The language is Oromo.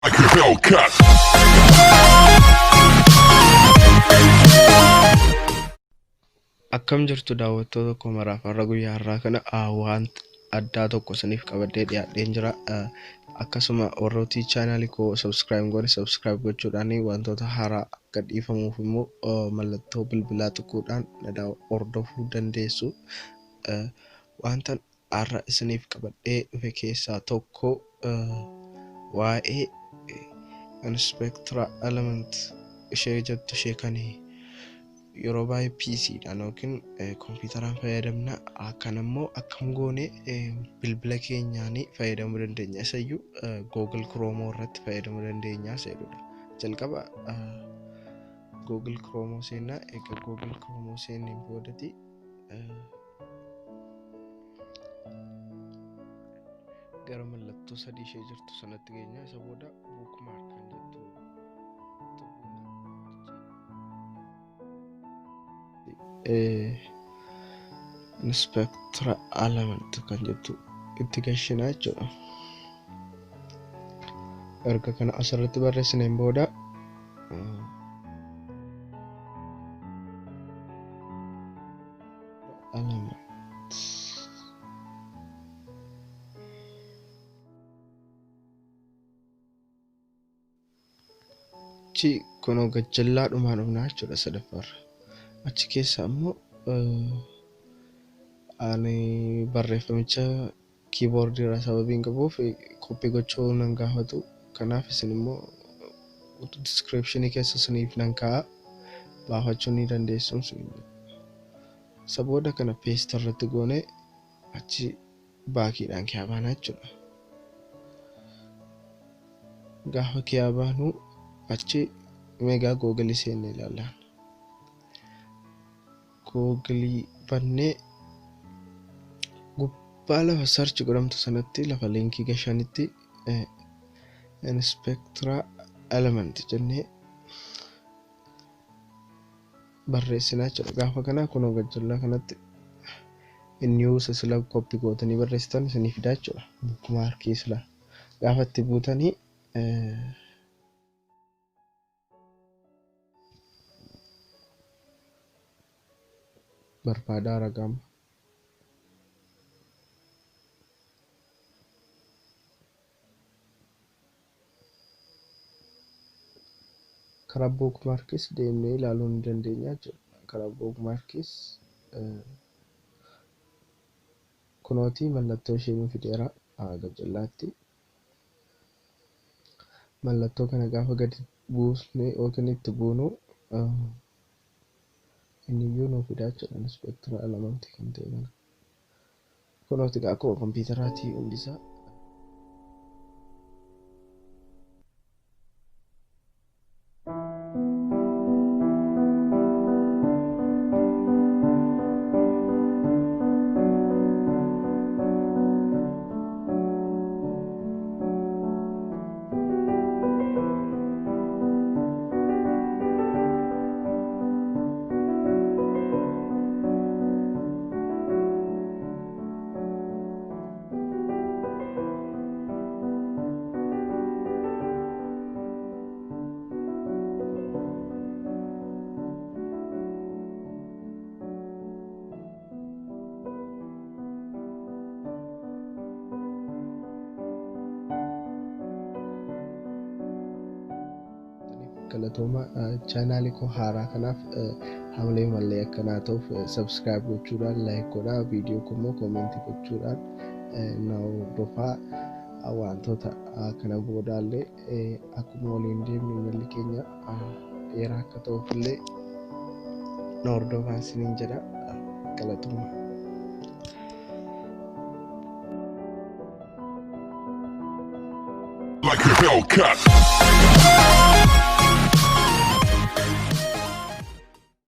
like a Hellcat. Akkam jirtu daawwattoota koo maraaf har'a guyyaa har'aa kana wanta addaa tokko isiniif qabadhee dhiyaadheen jira. Akkasuma warroota chaanaalii koo subscribe gochuudhaan wantoota haaraa gadhiifamuuf immoo mallattoo bilbilaa tuquudhaan hordofuu dandeessu. Wanta har'a isiniif qabadhee dhufe keessaa tokko waa'ee inspector element ishee jettu ishee kan yeroo baay'ee PC dhaan yookiin kompiitaraan fayyadamna. Akkanammoo akkam goone bilbila keenyaan fayyadamuu dandeenya. Isayyuu Google Chrome irratti fayyadamuu dandeenya jedhudha. Jalqaba Google Chrome seenna. Egaa Google Chrome seenneen boodatti gara mallattoo sadii ishee jirtu sanatti geenya. Isa booda bookmark kan jettu inspector element kan jettu itti gashinaa jechuudha. Erga kana asirratti barreessineen booda element chi kunoo gajjallaa dhumaan dhumnaa jechuudha. Sadaffaarra achi keessa ammoo ani barreeffamicha keyboard irraa sababiin qabuuf koppii gochuu nan gaafatu. Kanaaf isin immoo description keessa isiniif nan kaa'a, baafachuu ni dandeessu. Isa booda kana paste irratti goone achi baakiidhaan kiyaabaana jechuudha. Gaafa kiyaabaanu achi meegaa Google seenne ilaallaan. Google bannee gubbaa lafa search godhamtu sanatti lafa linkii gashanitti inspector element jennee barreessinaa jechuudha. Gaafa kana kunoo gajjallaa kanatti news sila copy gootanii barreessitan isinii fidaa jechuudha. Bookmarkii sila gaafa itti buutanii barbaadaa ragama. Karaa bookmarkis deemnee ilaaluu ni dandeenya jechuudha. Karaa bookmarkis kunooti mallattoo ishee nu fideera gajjallaatti. Mallattoo kana gaafa gadi buusnee yookiin itti buunu inni nu fidaa jechuudha. Inspector element kan ta'e kana kunooti akkuma kompiitaraatii hundisaa. Galatooma chaanaalii koo haaraa kanaaf hamilee mallee akkanaa ta'uuf subscribe gochuudhaan like godhaa, viidiyoo koo immoo comment gochuudhaan na hordofaa. Wantoota kana boodaallee akkuma waliin deemnu imalli keenya dheeraa akka ta'uuf illee na hordofaa isiniin jedha. Galatooma. Like a Hellcat.